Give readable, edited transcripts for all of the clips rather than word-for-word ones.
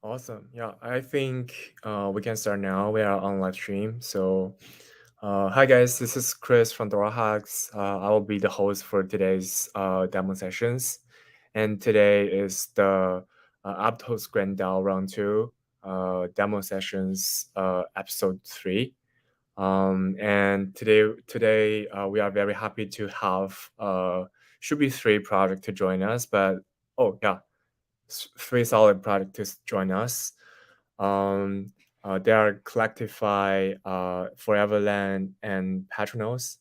Awesome. Yeah, I think we can start now. We are on live stream. So, hi guys, this is Chris from DoraHacks. I will be the host for today's demo sessions. And today is the Aptos Grand DAO Round-2 demo sessions episode 3. And today we are very happy to have should be 3 project to join us, but oh yeah, 3 solid projects to join us. They are Collectify, Foreverland, and Patronus.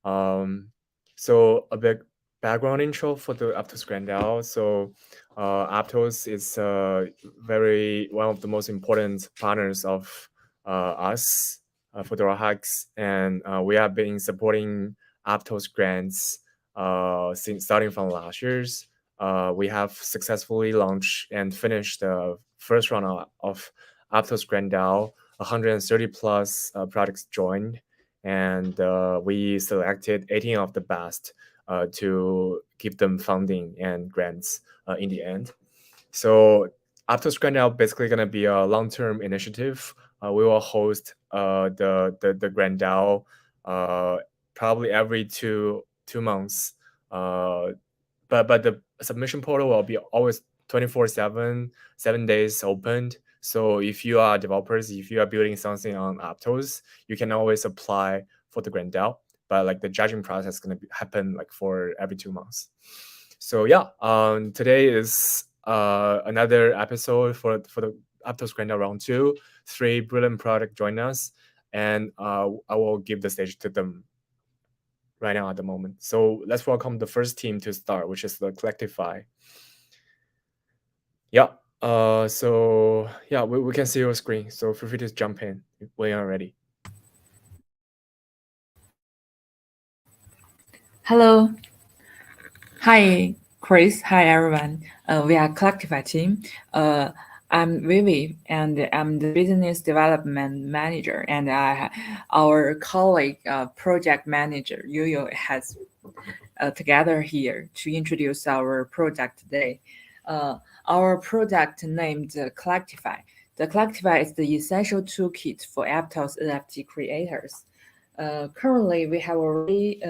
So a big background intro for the Aptos Grand DAO. So Aptos is one of the most important partners of us for DoraHacks, and we have been supporting Aptos grants since starting from last year's. We have successfully launched and finished the first round of Aptos Grand DAO. 130 plus projects joined, and we selected 18 of the best to give them funding and grants in the end. So Aptos Grand DAO basically going to be a long-term initiative. We will host the Grand DAO probably every two months. But the submission portal will be always 24/7, 7 days opened. So if you are developers, if you are building something on Aptos, you can always apply for the Grand DAO. But like the judging process is going to happen like for every 2 months. So yeah, today is another episode for the Aptos Grand DAO Round-2. 3 brilliant projects join us, and I will give the stage to them right now at the moment. So let's welcome the first team to start, which is the Collectify. Yeah. So yeah, we can see your screen. So feel free to jump in when you're ready. Hello. Hi, Chris. Hi, everyone. We are Collectify team. I'm Vivi, and I'm the business development manager, and our colleague, project manager, Yuyo, has together here to introduce our project today. Our project named Collectify. The Collectify is the essential toolkit for Aptos NFT creators. Currently, we have already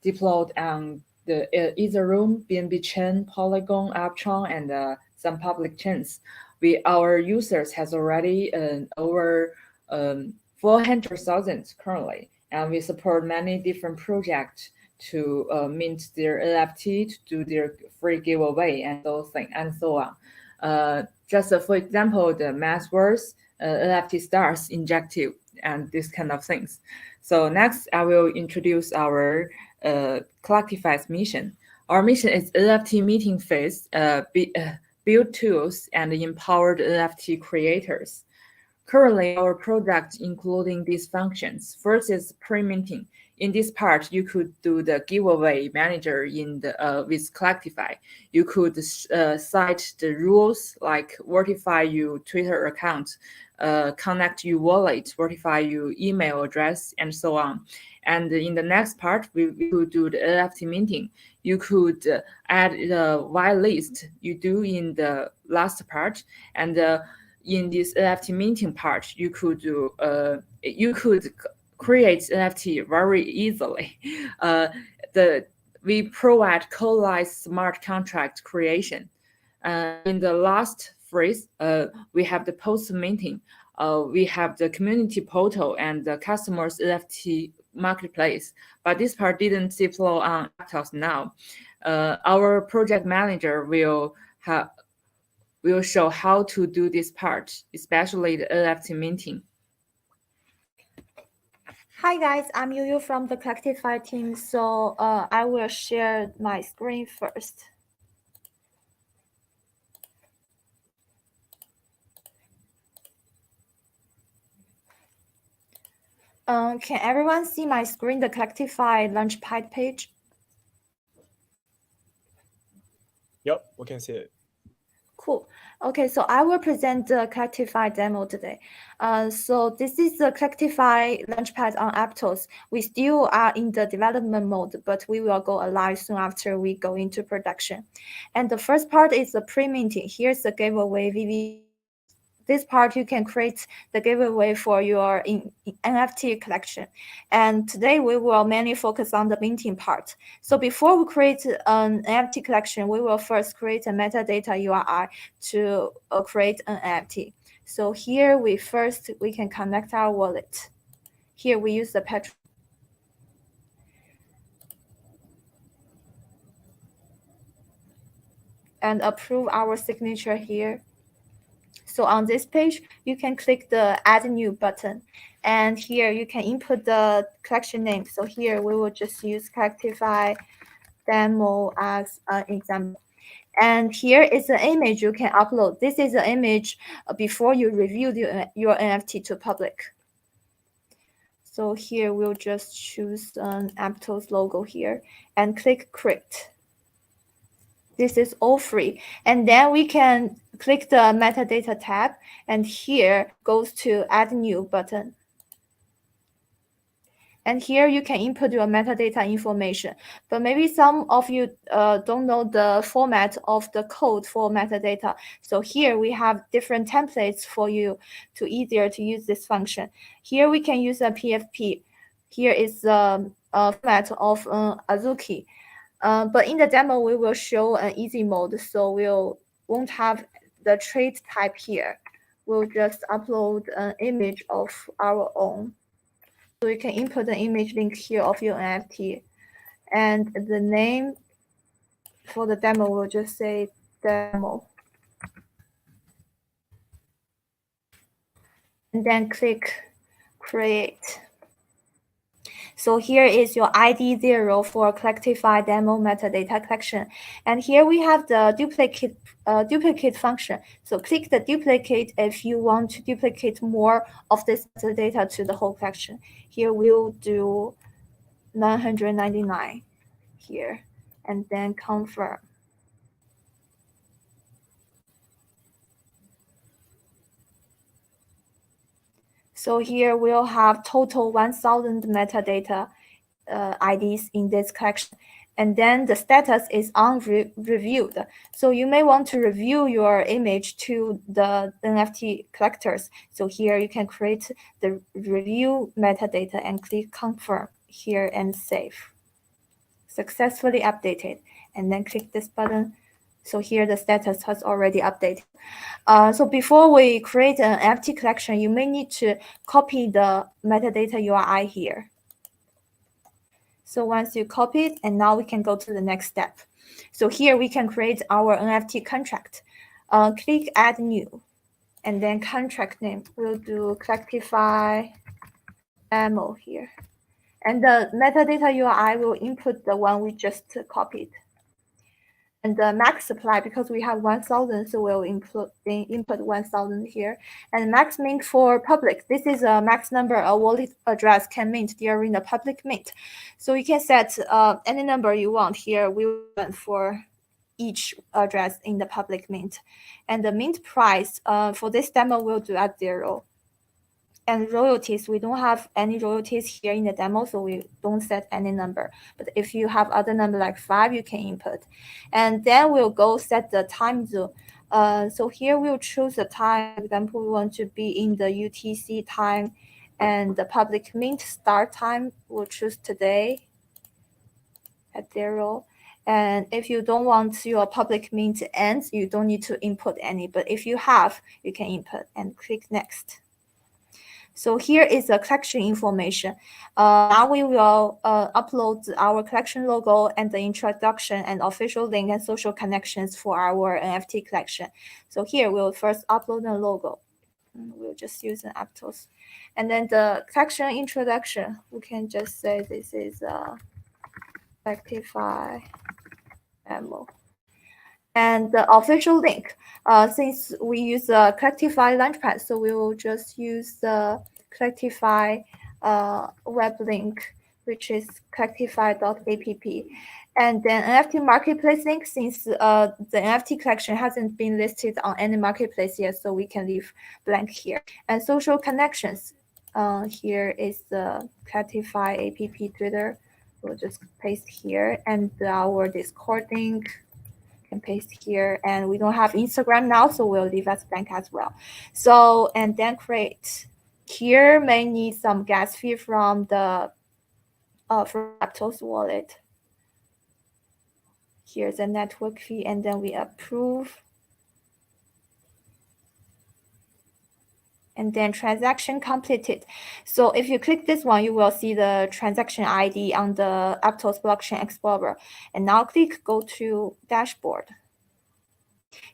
deployed on the Ethereum, BNB chain, Polygon, Apptron, and some public chains. Our users has already over 400,000 currently, and we support many different projects to mint their NFT, to do their free giveaway, and so on. Just for example, the Massverse, NFT stars, injective, and this kind of things. So next, I will introduce our Collectify's mission. Our mission is NFT meeting phase, build tools, and empower the NFT creators. Currently, our project including these functions. First is pre-minting. In this part, you could do the giveaway manager with Collectify. You could cite the rules like verify your Twitter account, connect your wallet, verify your email address, and so on. And in the next part, we could do the NFT minting. You could add the whitelist you do in the last part, and in this NFT minting part, you could create NFT very easily. We provide coalesced smart contract creation. In the last phrase, we have the post minting. We have the community portal and the customers NFT marketplace, but this part didn't deploy on Aptos now. Our project manager will show how to do this part, especially the NFT minting. Hi guys, I'm Yuyu from the Collectify team. So I will share my screen first. Can everyone see my screen, the Collectify Launchpad page? Yep, we can see it. Cool. Okay, so I will present the Collectify demo today. So this is the Collectify Launchpad on Aptos. We still are in the development mode, but we will go live soon after we go into production. And the first part is the pre-minting. Here's the giveaway. Vivi this part, you can create the giveaway for your NFT collection. And today we will mainly focus on the minting part. So before we create an NFT collection, we will first create a metadata URI to create an NFT. So here we can connect our wallet. Here we use the Patronus. And approve our signature here. So on this page, you can click the Add New button. And here you can input the collection name. So here we will just use Collectify Demo as an example. And here is an image you can upload. This is an image before you review your NFT to public. So here we'll just choose an Aptos logo here and click Create. This is all free. And then we can click the metadata tab, and here goes to Add New button. And here you can input your metadata information. But maybe some of you don't know the format of the code for metadata. So here we have different templates for you to easier to use this function. Here we can use a PFP. Here is the format of Azuki. But in the demo, we will show an easy mode, so won't have the trait type here. We'll just upload an image of our own. So you can input the image link here of your NFT. And the name for the demo, we'll just say demo. And then click Create. So here is your ID 0 for Collectify Demo Metadata Collection. And here we have the duplicate function. So click the duplicate if you want to duplicate more of this metadata to the whole collection. Here we'll do 999 here, and then confirm. So here we'll have total 1,000 metadata IDs in this collection. And then the status is unreviewed. So you may want to review your image to the NFT collectors. So here you can create the review metadata and click confirm here and save. Successfully updated. And then click this button. So here the status has already updated. So before we create an NFT collection, you may need to copy the metadata URI here. So once you copy it, and now we can go to the next step. So here we can create our NFT contract. Click Add New, and then contract name. We'll do Collectify Demo here. And the metadata URI will input the one we just copied. And the max supply, because we have 1,000, so we'll input 1,000 here. And max mint for public. This is a max number a wallet address can mint during the public mint. So you can set any number you want here. We want for each address in the public mint. And the mint price for this demo we'll do at 0. And royalties, we don't have any royalties here in the demo, so we don't set any number. But if you have other number like 5, you can input. And then we'll go set the time zone. So here we'll choose the time. For example, we want to be in the UTC time, and the public mint start time, we'll choose today at 0. And if you don't want your public mint to end, you don't need to input any. But if you have, you can input and click next. So here is the collection information. Now we will upload our collection logo and the introduction and official link and social connections for our NFT collection. So here we'll first upload the logo. We'll just use an Aptos. And then the collection introduction, we can just say this is Collectify Demo. And the official link, since we use the Collectify Launchpad, so we will just use the Collectify web link, which is collectify.app. And then NFT marketplace link, since the NFT collection hasn't been listed on any marketplace yet, so we can leave blank here. And social connections, here is the Collectify app Twitter. We'll just paste here, and our Discord link can paste here. And we don't have Instagram now, so we'll leave as blank as well. So, and then create. Here may need some gas fee from the from Aptos wallet. Here's a network fee, and then we approve. And then transaction completed. So if you click this one, you will see the transaction ID on the Aptos Blockchain Explorer. And now click go to dashboard.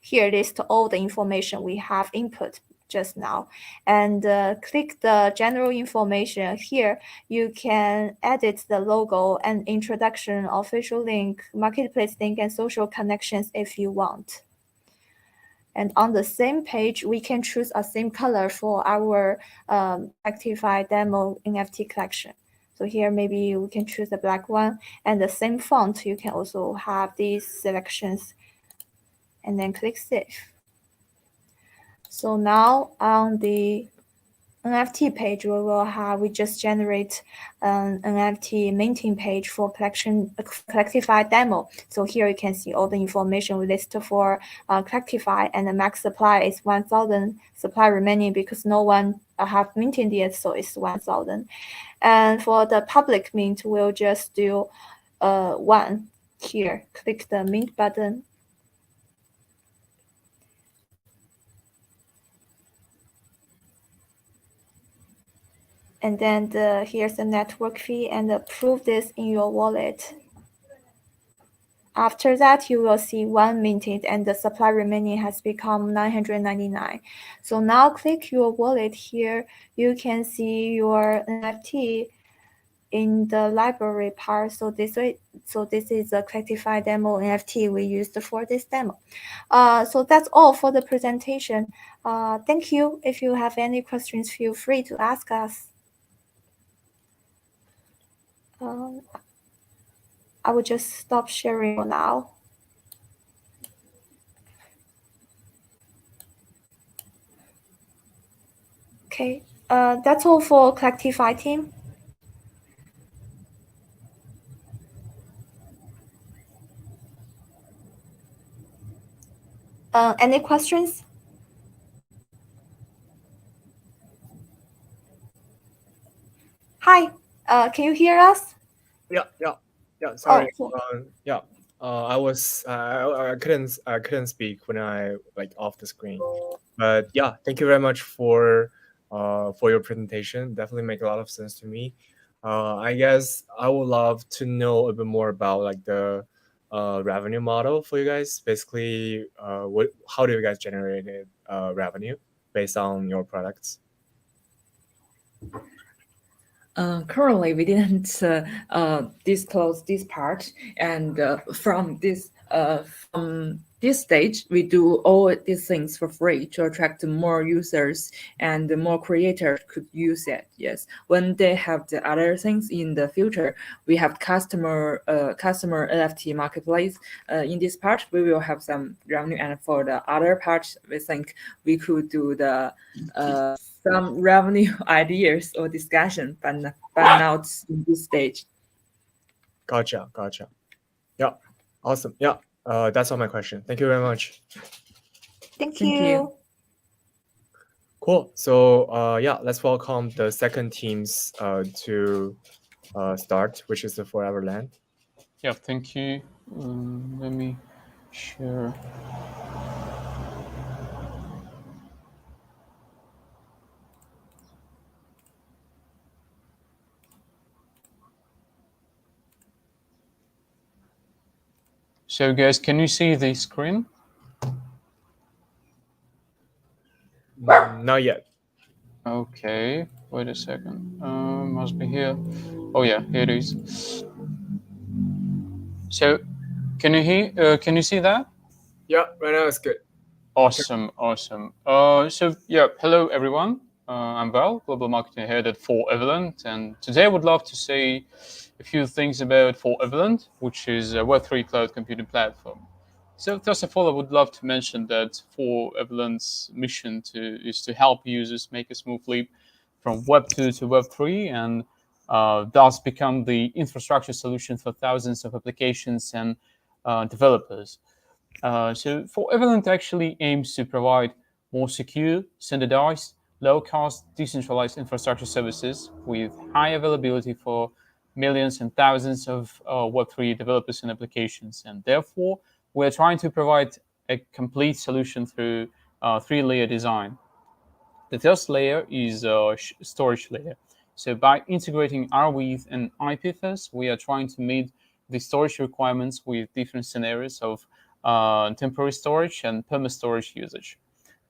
Here list all the information we have input just now. And click the general information. Here you can edit the logo and introduction, official link, marketplace link, and social connections if you want. And on the same page, we can choose a same color for our Rectify demo NFT collection. So here, maybe we can choose the black one, and the same font. You can also have these selections, and then click Save. So now on the NFT page, we just generate an NFT minting page for Collectify demo. So here you can see all the information we list for Collectify, and the max supply is 1,000 supply remaining because no one have minted yet, so it's 1,000. And for the public mint, we'll just do 1. Here, click the mint button. And then here's the network fee, and approve this in your wallet. After that, you will see 1 minted, and the supply remaining has become 999. So now click your wallet here. You can see your NFT in the library part. So this is a Collectify demo NFT we used for this demo. So that's all for the presentation. Thank you. If you have any questions, feel free to ask us. I will just stop sharing for now. Okay, that's all for Collectify team. Any questions? Hi, can you hear us? Yeah. Sorry. Oh, I couldn't speak when I off the screen. But yeah, thank you very much for your presentation. Definitely make a lot of sense to me. I guess I would love to know a bit more about the revenue model for you guys. Basically, how do you guys generate revenue based on your products? Currently, we didn't disclose this part, and from this stage, we do all these things for free to attract more users, and more creators could use it. Yes, when they have the other things in the future, we have customer NFT marketplace. In this part, we will have some revenue, and for the other part, we think we could do the some revenue ideas or discussion, but not in this stage. Gotcha. Yeah, awesome. Yeah, that's all my question. Thank you very much. Thank you. Cool. So yeah, let's welcome the second teams to start, which is the Forever Land. Yeah, thank you. Let me share. So guys, can you see the screen? Not yet. Okay, wait a second. Must be here. Oh yeah, here it is. So, can you hear? Can you see that? Yeah, right now it's good. Awesome. So yeah, hello everyone. I'm Val, Global Marketing Head at Foreverland, and today I would love to say a few things about Foreverland, which is a Web3 cloud computing platform. So first of all, I would love to mention that Foreverland's mission is to help users make a smooth leap from Web2 to Web3, and thus become the infrastructure solution for thousands of applications and developers. So for Evolent actually aims to provide more secure, standardized, low-cost, decentralized infrastructure services with high availability for millions and thousands of Web3 developers and applications. And therefore, we're trying to provide a complete solution through three-layer design. The first layer is a storage layer. So by integrating Arweave and IPFS, we are trying to meet the storage requirements with different scenarios of temporary storage and perma storage usage.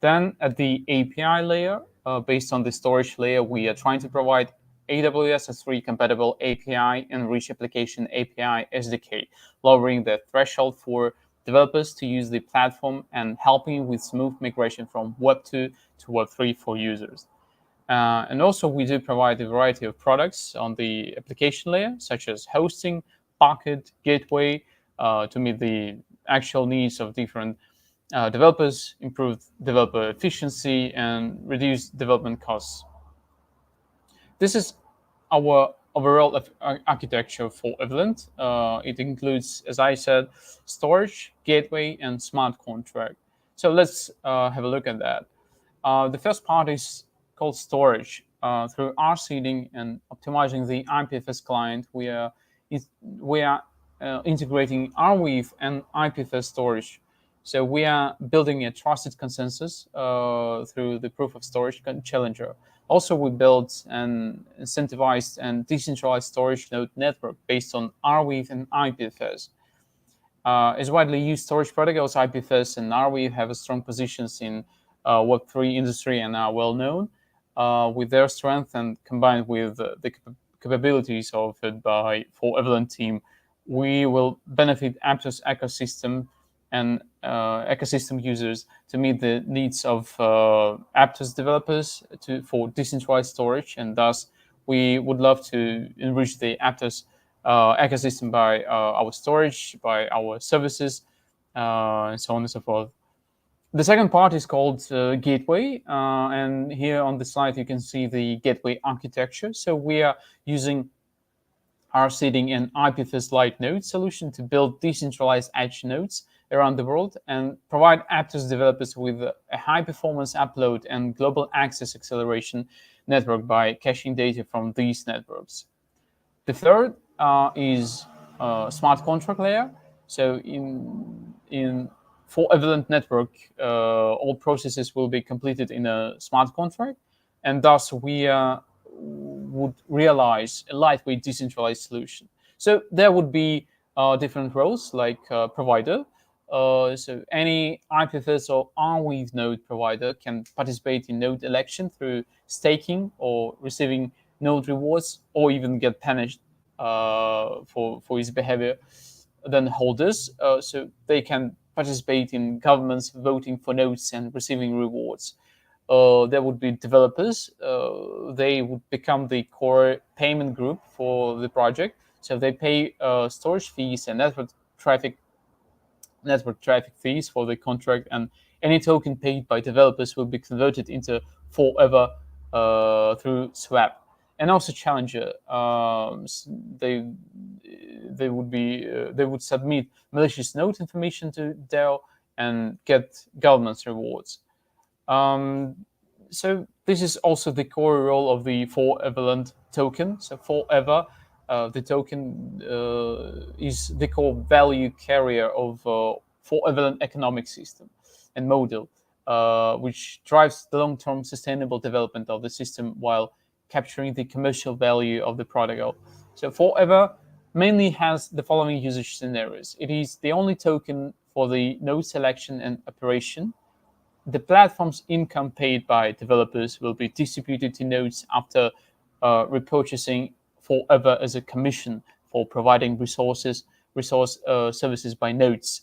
Then at the API layer, based on the storage layer, we are trying to provide AWS S3 compatible API and rich application API SDK, lowering the threshold for developers to use the platform and helping with smooth migration from Web2 to Web3 for users. And also we do provide a variety of products on the application layer, such as hosting, bucket, gateway, to meet the actual needs of different developers, improve developer efficiency, and reduce development costs. This is our overall architecture for Evolent. It includes, as I said, storage, gateway, and smart contract. So let's have a look at that. The first part is called storage. Through R seeding and optimizing the IPFS client, we are integrating Arweave and IPFS storage. So we are building a trusted consensus through the proof of storage challenger. Also, we built an incentivized and decentralized storage node network based on Arweave and IPFS. As widely used storage protocols, IPFS and Arweave have strong positions in Web3 industry and are well known. With their strength and combined with the capabilities offered by for Evolent team, we will benefit Aptos ecosystem and ecosystem users to meet the needs of Aptos developers for decentralized storage, and thus we would love to enrich the Aptos ecosystem by our storage, by our services, and so on and so forth. The second part is called gateway, and here on the slide you can see the gateway architecture. So we are using R seeding and IPFS light node solution to build decentralized edge nodes around the world and provide Aptos developers with a high-performance upload and global access acceleration network by caching data from these networks. The third is smart contract layer. So for Evolent network, all processes will be completed in a smart contract, and thus we would realize a lightweight decentralized solution. So there would be different roles like provider. So any IPFS or Arweave node provider can participate in node election through staking or receiving node rewards, or even get punished for his behavior than holders. So they can participate in governments voting for nodes and receiving rewards. There would be developers. They would become the core payment group for the project. So they pay storage fees and network traffic fees for the contract, and any token paid by developers will be converted into forever through swap. And also challenger, they would submit malicious node information to DAO and get governance rewards. So this is also the core role of the Evolent token. So forever, the token is the core value carrier of Evolent economic system and model, which drives the long-term sustainable development of the system while capturing the commercial value of the protocol. So Forever mainly has the following usage scenarios. It is the only token for the node selection and operation. The platform's income paid by developers will be distributed to nodes after repurchasing Forever as a commission for providing resource services by nodes.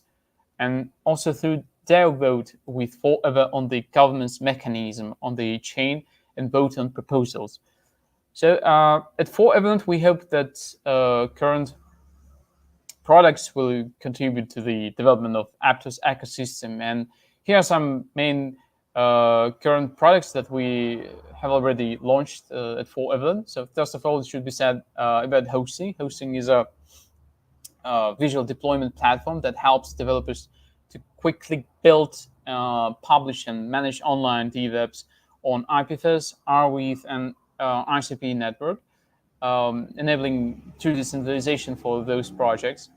And also through DAO vote with Forever on the governance mechanism on the chain and vote on proposals. So at Forever, we hope that current products will contribute to the development of Aptos ecosystem. And here are some main current products that we have already launched at Forever. So first of all, it should be said about hosting. Hosting is a visual deployment platform that helps developers to quickly build, publish, and manage online DevOps on IPFS, Arweave, and ICP network, enabling true decentralization for those projects.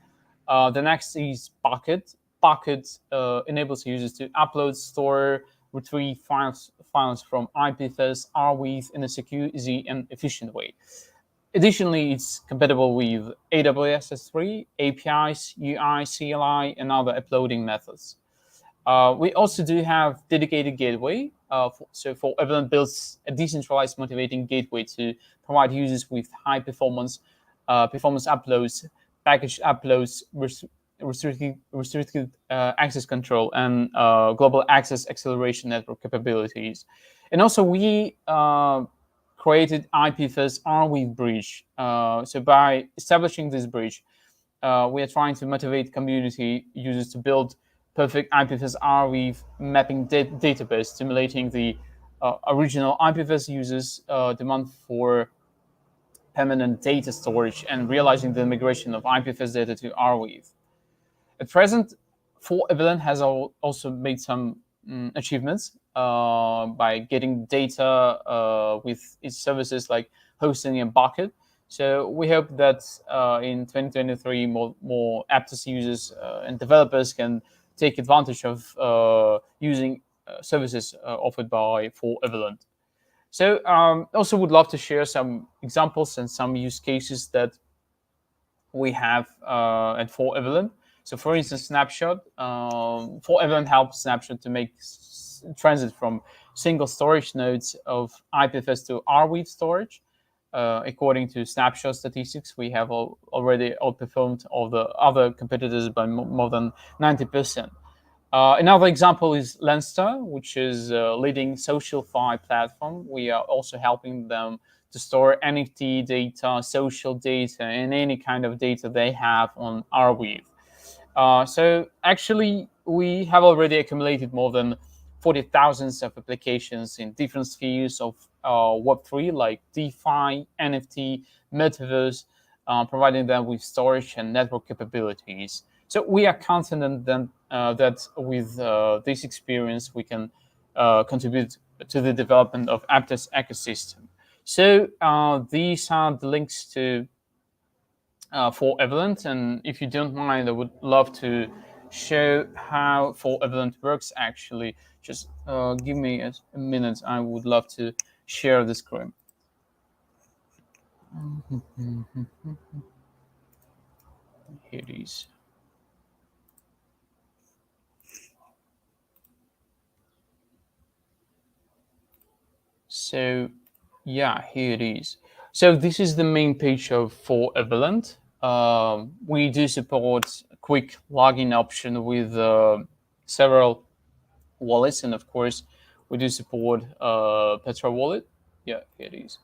The next is Bucket. Bucket enables users to upload, store, retrieve files from IPFS, Arweave in a secure, easy, and efficient way. Additionally, it's compatible with AWS S3, APIs, UI, CLI, and other uploading methods. We also do have dedicated gateway. So for Evelyn builds a decentralized motivating gateway to provide users with high performance uploads, package uploads, restricted access control, and global access acceleration network capabilities. And also we created IPFS Arweave bridge. So by establishing this bridge, we are trying to motivate community users to build perfect IPFS Arweave mapping database, stimulating the original IPFS users' demand for permanent data storage and realizing the migration of IPFS data to Arweave. At present, For Evelyn has also made some achievements by getting data with its services like hosting and Bucket. So we hope that in 2023, more Aptos users and developers can take advantage of using services offered by For Evelyn. So also would love to share some examples and some use cases that we have at For Evelyn. So for instance, Snapshot. For Evelyn helps Snapshot to make transit from single storage nodes of IPFS to Arweave storage. According to Snapshot statistics, we have already outperformed all the other competitors by more than 90%. Another example is Lenster, which is a leading social fi platform. We are also helping them to store NFT data, social data, and any kind of data they have on Arweave. So actually, we have already accumulated more than 40,000 of applications in different spheres of Web3, like DeFi, NFT, Metaverse, providing them with storage and network capabilities. So we are confident then, that with this experience, we can contribute to the development of Aptos ecosystem. So these are the links to For Evelyn, and if you don't mind, I would love to show how For Evelyn works actually. Just give me a minute. I would love to share the screen. Here it is. So yeah, here it is. So this is the main page of For Evelyn. We do support quick login option with several wallets, and of course, we do support Petra wallet. Yeah, here it is.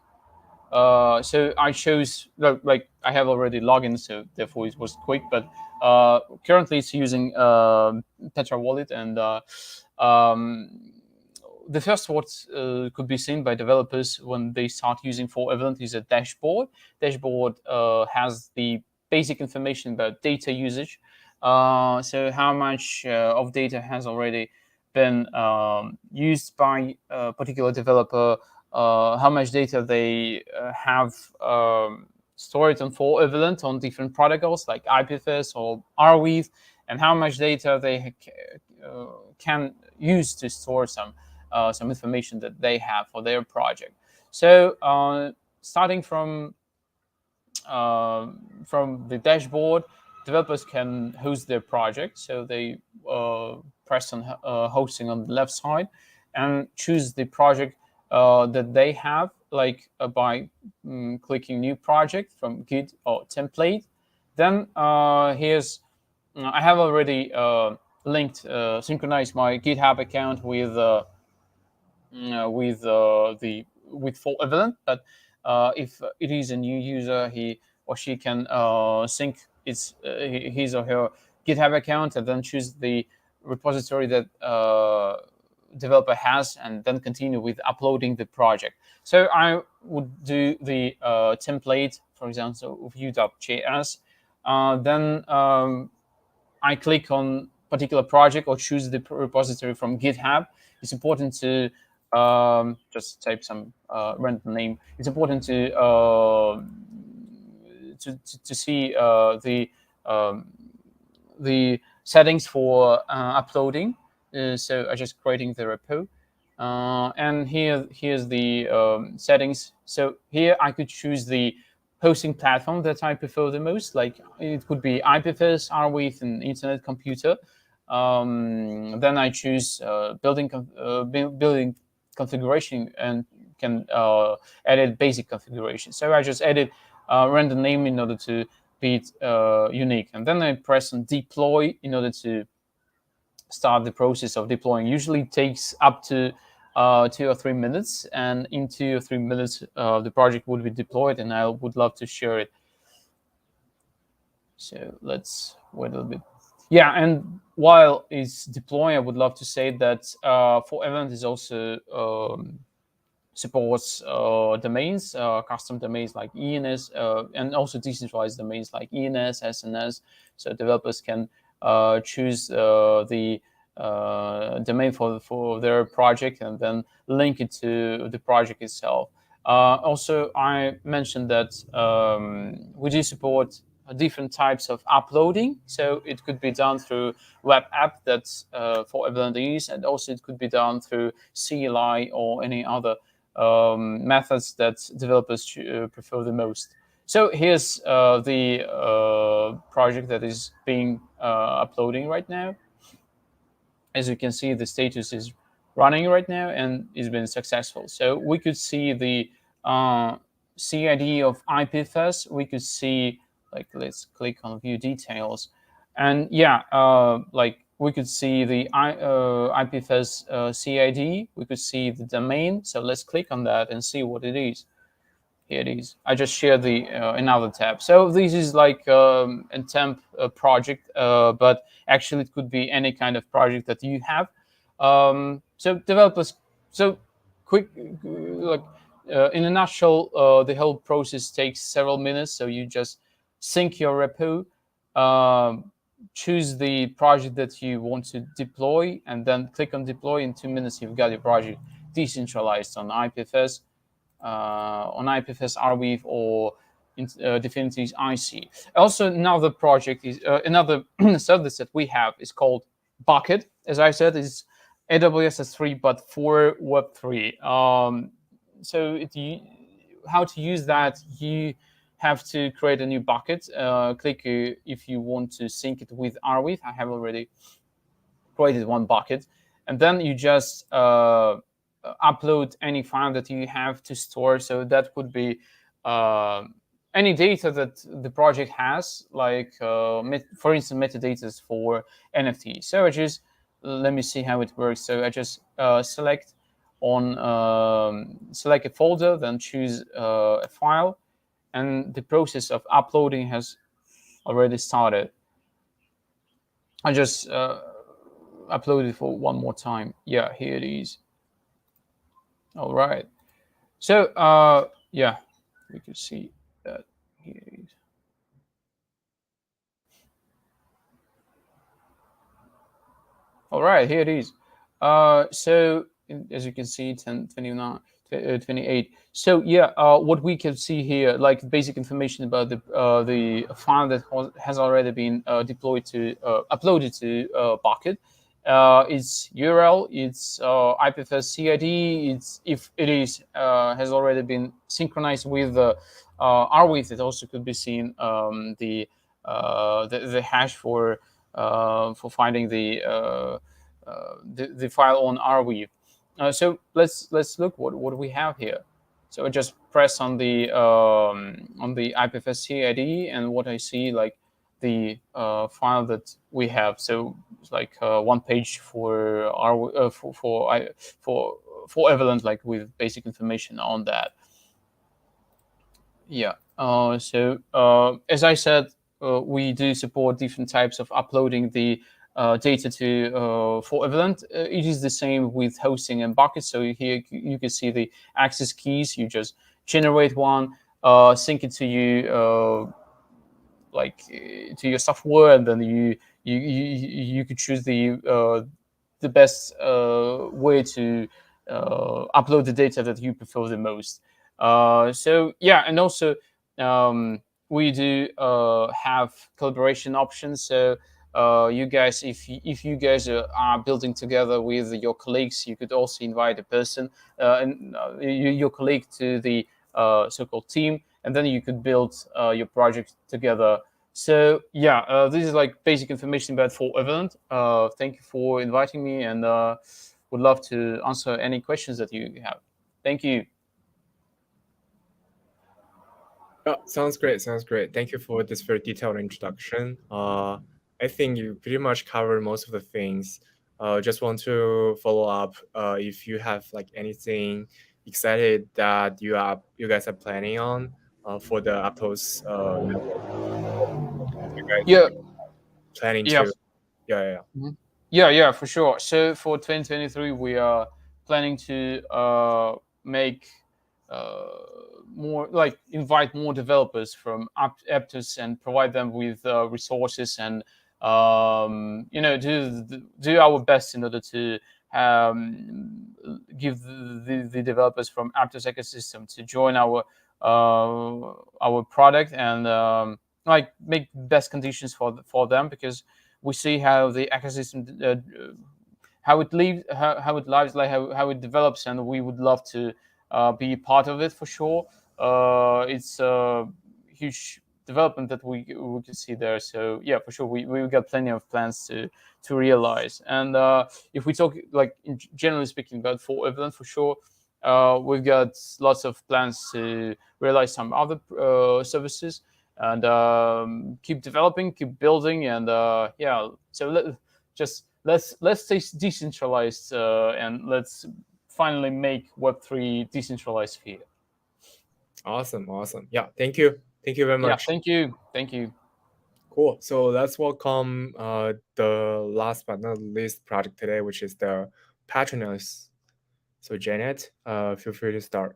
So I chose, like I have already logged, so therefore it was quick, but currently it's using Petra wallet, and the first what could be seen by developers when they start using For Evelyn is a dashboard. Dashboard has the basic information about data usage. So how much of data has already been used by a particular developer, how much data they have stored on For Evelyn on different protocols like IPFS or Arweave, and how much data they can use to store some information that they have for their project. So starting from the dashboard, developers can host their project. So they press on hosting on the left side and choose the project that they have, like by clicking new project from Git or template. Then here's, I have already linked, synchronized my GitHub account with For Evelyn. But if it is a new user, he or she can sync his or her GitHub account and then choose the repository that developer has, and then continue with uploading the project. So I would do the template, for example, Vue.js. Then I click on particular project or choose the repository from GitHub, it's important to just type some random name. It's important to see the settings for uploading. So I just creating the repo, and here's the settings. So here I could choose the hosting platform that I prefer the most. Like it could be IPFS, Arweave, and Internet Computer. Then I choose building configuration and can edit basic configuration. So I just edit random name in order to be unique, and then I press on deploy in order to start the process of deploying. Usually it takes up to 2 or 3 minutes, and in 2 or 3 minutes the project would be deployed, and I would love to share it. So let's wait a little bit. Yeah, and while it's deploying, I would love to say that for Event is also supports domains, custom domains like ENS, and also decentralized domains like ENS, SNS. So developers can choose the domain for their project and then link it to the project itself. Also, I mentioned that we do support different types of uploading. So it could be done through web app that's for attendees, and also it could be done through CLI or any other methods that developers prefer the most. So here's the project that is being uploading right now. As you can see, the status is running right now and is been successful. So we could see the CID of IPFS. We could see, like, let's click on view details, and yeah, like we could see the IPFS CID. We could see the domain. So let's click on that and see what it is. Here it is. I just shared the another tab. So this is like a temp project, but actually it could be any kind of project that you have. So developers, so quick, like in a nutshell, the whole process takes several minutes. So you just sync your repo, choose the project that you want to deploy, and then click on deploy. In 2 minutes, you've got your project decentralized on IPFS, Arweave, or Definity's IC. Also, another project is another service that we have is called Bucket. As I said, is AWS S3, but for Web3. So how to use that? You have to create a new bucket. Click if you want to sync it with Arweave. I have already created one bucket, and then you just upload any file that you have to store. So that would be any data that the project has, like for instance, metadata for NFT. So I just let me see how it works. So I just select a folder, then choose a file, and the process of uploading has already started. I just upload it for one more time. Yeah, here it is. All right. So yeah, we can see that here it is. All right, here it is. So as you can see, 10, 29, 28. So yeah, what we can see here, like basic information about the file that has already been deployed to uploaded to Bucket. Its URL, its IPFS CID, it's if it is has already been synchronized with Arweave. It also could be seen the hash for finding the file on Arweave. So let's look what we have here. So I just press on the IPFS CID, and what I see, like the file that we have. So it's like one page for our for Evolent, like with basic information on that. Yeah. So as I said, we do support different types of uploading the data to for Evolent. It is the same with hosting and Bucket. So here you can see the access keys. You just generate one, sync it to you, like to your software, and then you you could choose the best way to upload the data that you prefer the most. So yeah, and also we do have collaboration options. So you guys, if you guys are building together with your colleagues, you could also invite a person your colleague to the so-called team, and then you could build your project together. So yeah, this is like basic information about For Evident. Thank you for inviting me, and would love to answer any questions that you have. Thank you. Sounds great. Sounds great. Thank you for this very detailed introduction. I think you pretty much covered most of the things. Just want to follow up if you have like anything excited that you guys are planning on for the Aptos network. You guys Yeah. planning Yeah. to yeah. Yeah, for sure. So for 2023, we are planning to make more, like invite more developers from Aptos and provide them with resources and do our best in order to give the developers from Aptos ecosystem to join our product and like make best conditions for them, because we see how the ecosystem how it lives, how it lives, like how it develops, and we would love to be part of it for sure. It's a huge development that we can see there. So yeah, for sure, we got plenty of plans to realize. And if we talk like generally speaking about For Evident, for sure, we've got lots of plans to realize some other services and keep developing, keep building, and yeah. So let's stay decentralized and let's finally make Web3 decentralized sphere. Awesome. Yeah, thank you very much. Yeah, thank you. Cool. So let's welcome the last but not least project today, which is the Patronus. So Janet, feel free to start.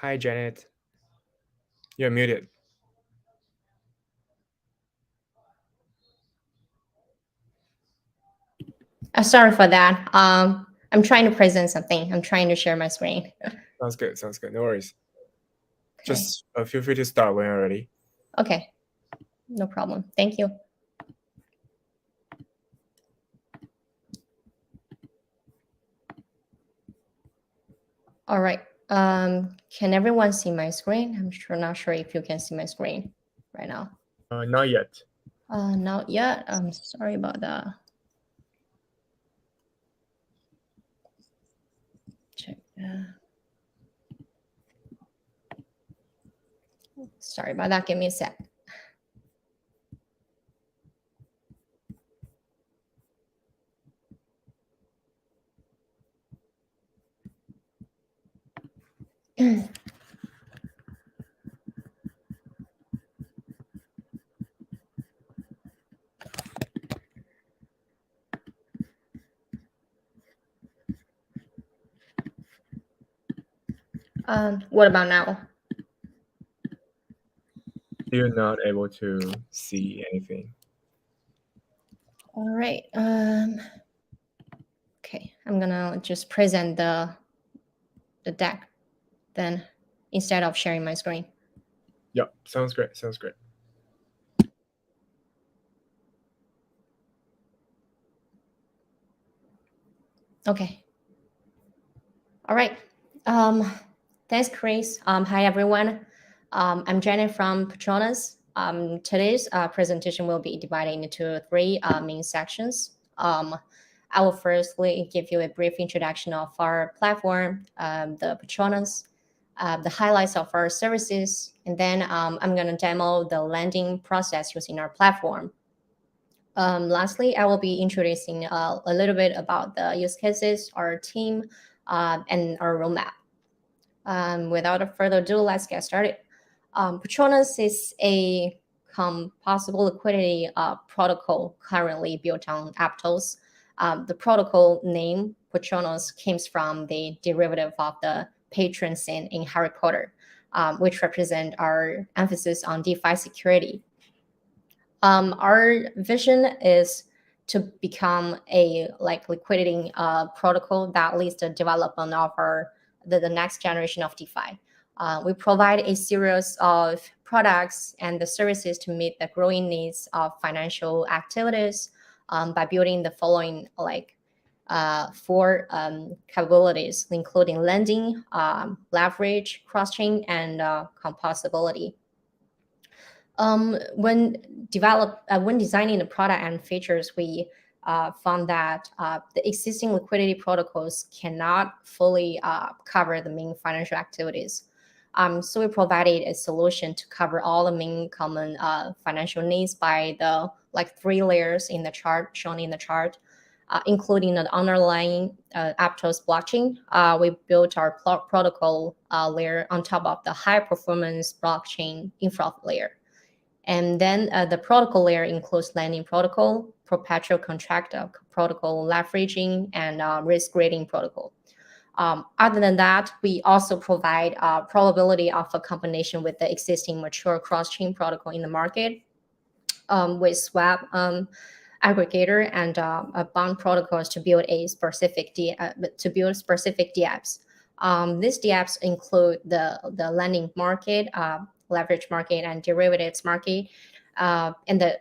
Hi, Janet. You're muted. Sorry for that. I'm trying to present something. I'm trying to share my screen. Sounds good. No worries. Okay. Just feel free to start when you're ready. Okay, no problem. Thank you. All right. Can everyone see my screen? I'm not sure if you can see my screen right now. Not yet. Not yet. I'm sorry about that. Check. Sorry about that. Give me a sec. What about now? You're not able to see anything. All right. Okay, I'm gonna just present the deck then instead of sharing my screen. Yep, sounds great. Okay. All right. Thanks, Chris. Hi, everyone. I'm Janet from Patronus. Today's presentation will be divided into three main sections. I will firstly give you a brief introduction of our platform, the Patronus, the highlights of our services, and then I'm going to demo the lending process using our platform. Lastly, I will be introducing a little bit about the use cases, our team, and our roadmap. Without further ado, let's get started. Patronus is a composable liquidity protocol currently built on Aptos. The protocol name Patronus comes from the derivative of the patron saint in Harry Potter. which represent our emphasis on DeFi security. Our vision is to become a liquidity protocol that leads the development of the next generation of DeFi. We provide a series of products and the services to meet the growing needs of financial activities by building the following four capabilities, including lending, leverage, cross-chain, and composability. When designing the product and features, we found that the existing liquidity protocols cannot fully cover the main financial activities. So we provided a solution to cover all the main common financial needs by the 3 layers in the chart, shown in the chart, including the underlying Aptos blockchain. We built our protocol layer on top of the high-performance blockchain infra layer. And then the protocol layer includes lending protocol, perpetual contract protocol, leveraging, and risk rating protocol. Other than that, we also provide probability of a combination with the existing mature cross-chain protocol in the market with swap aggregator and bond protocols to build specific DApps. These DApps include the lending market, leverage market, and derivatives market, and the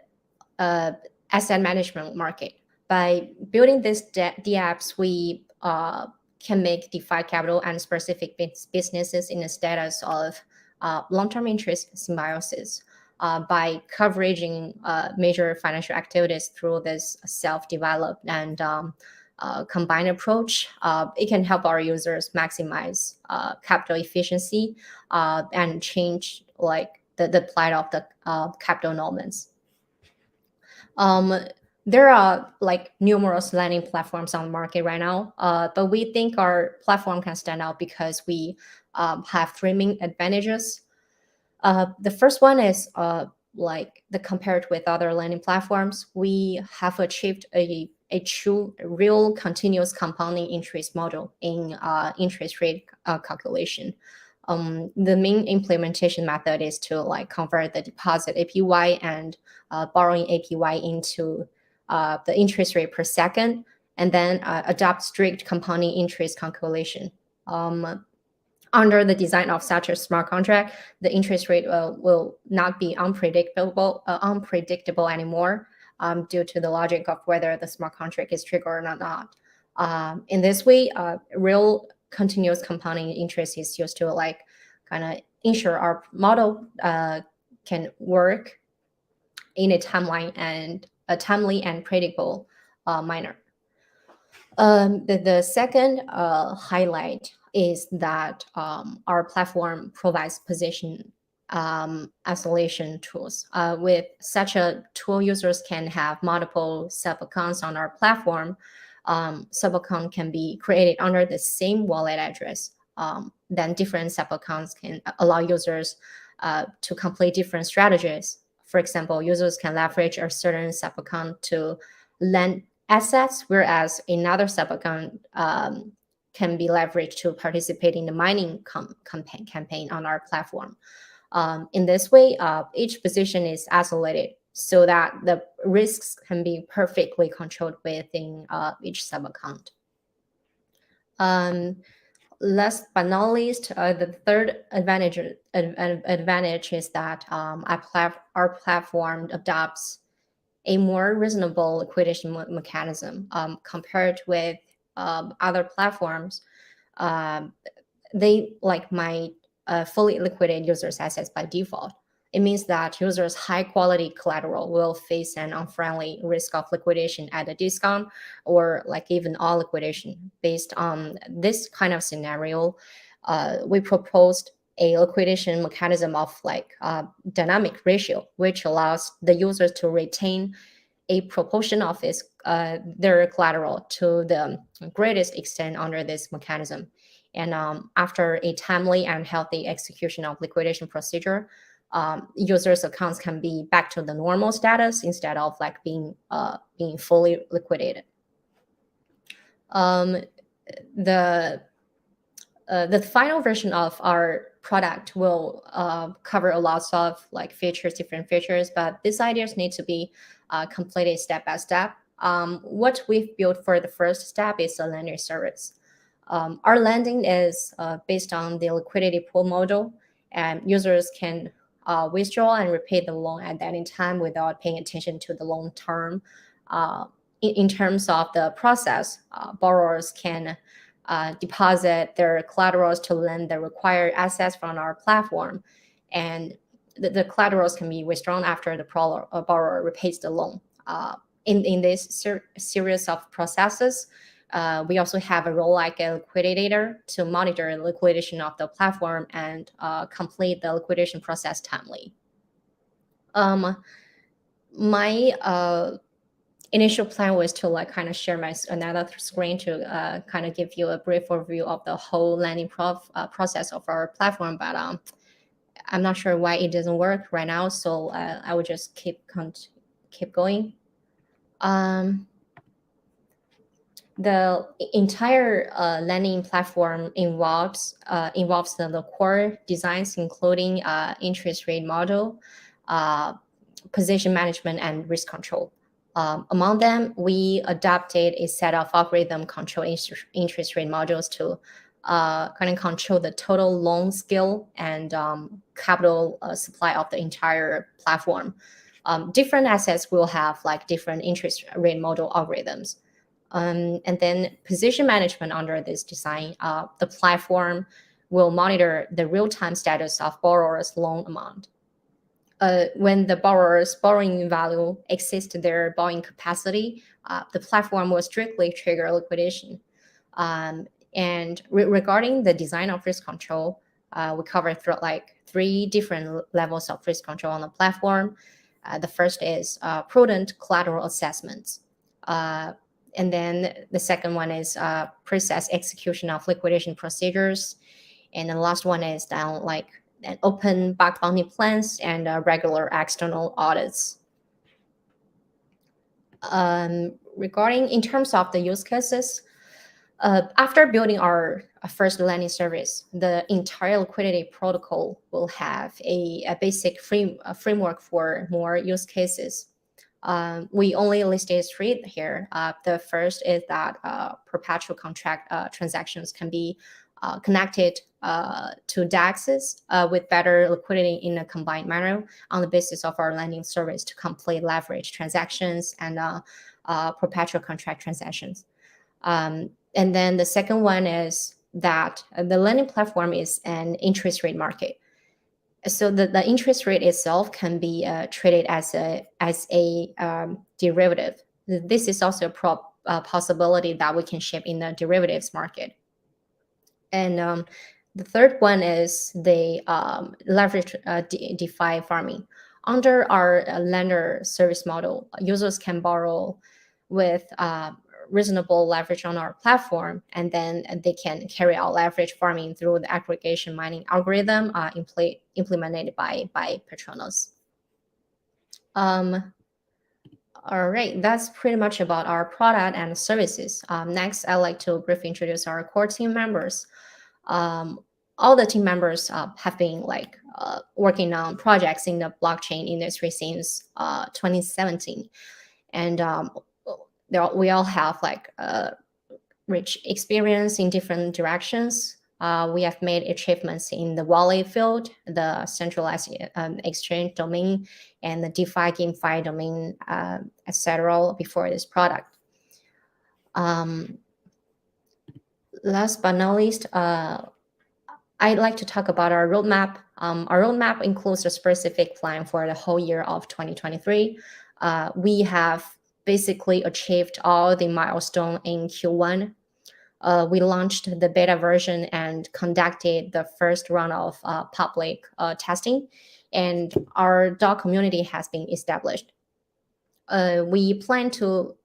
asset management market. By building these DApps, we can make DeFi capital and specific businesses in a status of long-term interest symbiosis. By covering major financial activities through this self-developed and combined approach, it can help our users maximize capital efficiency and change the plight of the capital normals. There are numerous lending platforms on the market right now, but we think our platform can stand out because we have 3 main advantages. The first one is compared with other lending platforms, we have achieved a true real continuous compounding interest model in interest rate calculation. The main implementation method is to convert the deposit APY and borrowing APY into the interest rate per second, and then adopt strict compounding interest calculation. Under the design of such a smart contract, the interest rate will not be unpredictable anymore due to the logic of whether the smart contract is triggered or not. In this way, real continuous compounding interest is used to kind of ensure our model can work in a timely and predictable manner. The second highlight is that our platform provides position isolation tools. With such a tool, users can have multiple sub-accounts on our platform. Sub-account can be created under the same wallet address. Then different sub-accounts can allow users to complete different strategies. For example, users can leverage a certain sub-account to lend assets, whereas another sub-account can be leveraged to participate in the mining campaign on our platform. In this way, each position is isolated so that the risks can be perfectly controlled within each sub-account. Last but not least, the third advantage is that our platform adopts a more reasonable liquidation mechanism compared with other platforms. They might fully liquidate users' assets by default. It means that users' high-quality collateral will face an unfriendly risk of liquidation at a discount, or even all liquidation. Based on this kind of scenario, we proposed a liquidation mechanism of dynamic ratio, which allows the users to retain a proportion of their collateral to the greatest extent under this mechanism. And after a timely and healthy execution of liquidation procedure, users' accounts can be back to the normal status instead of being fully liquidated. The final version of our product will cover a lot of like features, different features, but these ideas need to be completed step by step. What we've built for the first step is a lending service. Our lending is based on the liquidity pool model, and users can withdraw and repay the loan at any time without paying attention to the long term. In terms of the process, borrowers can deposit their collaterals to lend the required assets from our platform, and the collaterals can be withdrawn after the borrower repays the loan. In this series of processes, we also have a role like a liquidator to monitor the liquidation of the platform and complete the liquidation process timely. My initial plan was to like kind of share another screen to kind of give you a brief overview of the whole lending process of our platform, but I'm not sure why it doesn't work right now, so I will just keep going. The entire lending platform involves the core designs, including interest rate model, position management, and risk control. Among them, we adopted a set of algorithm control interest rate models to kind of control the total loan scale and capital supply of the entire platform. Different assets will have like different interest rate model algorithms. And then position management under this design, the platform will monitor the real-time status of borrowers' loan amount. When the borrower's borrowing value exceeds their borrowing capacity, the platform will strictly trigger liquidation. And regarding the design of risk control, we cover like 3 different levels of risk control on the platform. The first is prudent collateral assessments. And then the second one is precise execution of liquidation procedures. And the last one is down like an open bug bounty plans and regular external audits. Regarding in terms of the use cases, after building our first lending service, the entire liquidity protocol will have a basic framework for more use cases. We only listed 3 here. The first is that perpetual contract transactions can be connected to DAXs with better liquidity in a combined manner on the basis of our lending service to complete leverage transactions and perpetual contract transactions. And then the second one is that the lending platform is an interest rate market. So the interest rate itself can be treated as a derivative. This is also a possibility that we can ship in the derivatives market. And the third one is the leverage DeFi farming. Under our lender service model, users can borrow with reasonable leverage on our platform, and then they can carry out leverage farming through the aggregation mining algorithm implemented by Patronus. All right, that's pretty much about our product and services. Next, I'd like to briefly introduce our core team members. All the team members have been like working on projects in the blockchain industry since 2017, and we all have like rich experience in different directions. We have made achievements in the wallet field, the centralized exchange domain, and the DeFi, GameFi domain, etc. before this product. Last but not least, I'd like to talk about our roadmap. Our roadmap includes a specific plan for the whole year of 2023. We have basically achieved all the milestones in Q1. We launched the beta version and conducted the first round of public testing, and our DAO community has been established. We plan to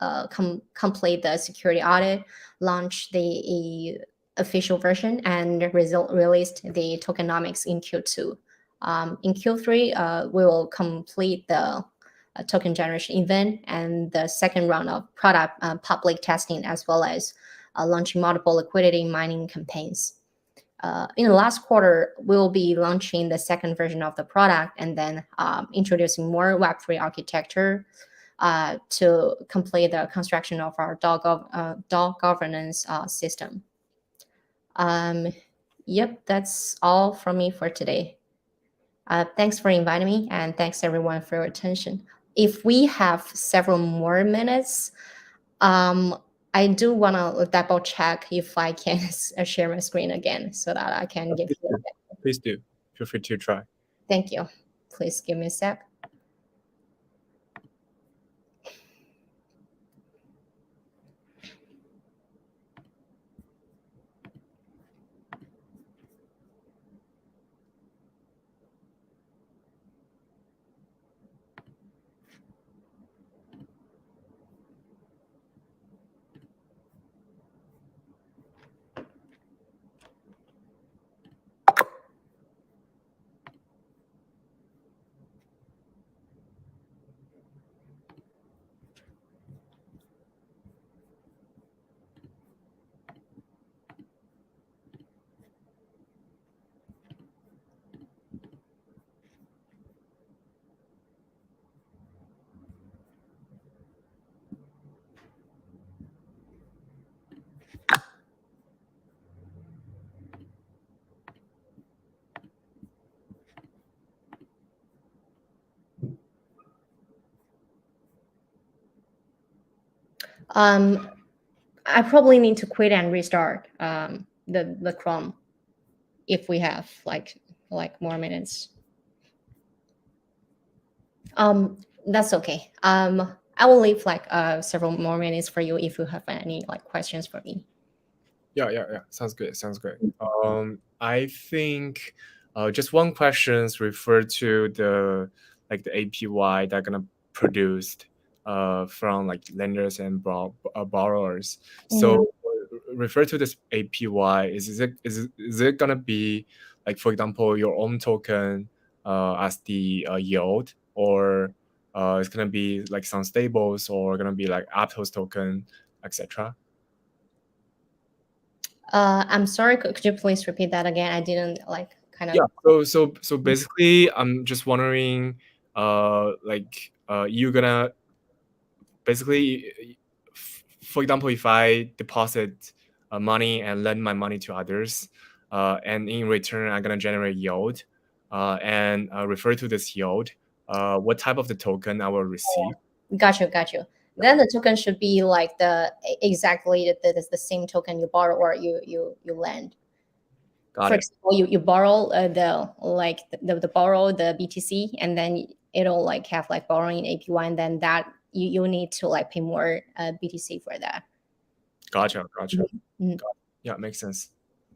complete the security audit, launch the official version, and released the tokenomics in Q2. In Q3, we will complete the token generation event and the second round of product public testing, as well as launching multiple liquidity mining campaigns. in the last quarter, we'll be launching the second version of the product and then introducing more Web3 architecture to complete the construction of our DAO governance system. Yep, that's all from me for today. Thanks for inviting me, and thanks everyone for your attention. If we have several more minutes, I do want to double check if I can share my screen again so that I can give you. Please do. Feel free to try. Thank you. Please give me a sec. I probably need to quit and restart the Chrome if we have like more minutes. That's okay. I will leave like several more minutes for you if you have any like questions for me. Yeah. Sounds good. I think just one question referred to the APY that gonna produced from like lenders and borrowers. So refer to this APY. Is it gonna be like, for example, your own token as the yield, or it's gonna be like some stables, or gonna be like Aptos token, etc.? I'm sorry, could you please repeat that again? I didn't like kind of. Yeah. So basically, I'm just wondering, you're gonna basically, for example, if I deposit money and lend my money to others, and in return I'm gonna generate yield, and refer to this yield, what type of the token I will receive? Got you. Then the token should be like exactly the same token you borrow or you lend. For example, you borrow the borrow the BTC, and then it'll like have like borrowing APY, and then that you need to like pay more BTC for that. Gotcha. Yeah, makes sense.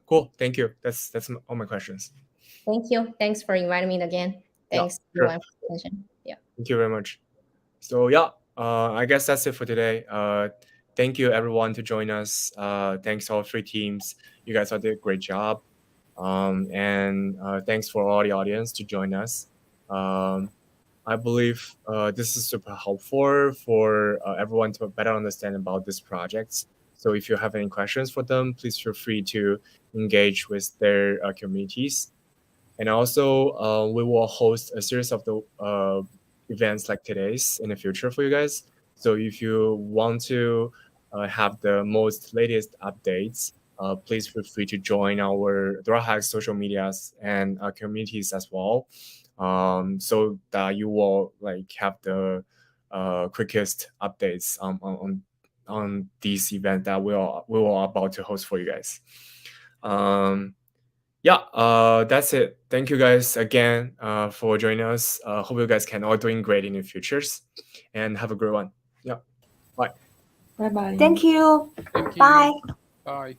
Cool. Thank you. That's all my questions. Thank you. Thanks for inviting me again. Thanks everyone for attention. Yeah. Thank you very much. So yeah, I guess that's it for today. Thank you everyone to join us. Thanks all three teams. You guys all did a great job. And thanks for all the audience to join us. I believe this is super helpful for everyone to better understand about this project. So if you have any questions for them, please feel free to engage with their communities. And also, we will host a series of the events like today's in the future for you guys. So if you want to have the most latest updates, please feel free to join our DoraHacks social medias and communities as well, so that you will like have the quickest updates on these events that we are about to host for you guys. That's it. Thank you guys again for joining us. Hope you guys can all doing great in the futures, and have a great one. Yeah, bye. Bye. Thank you. Thank you. Bye. Bye.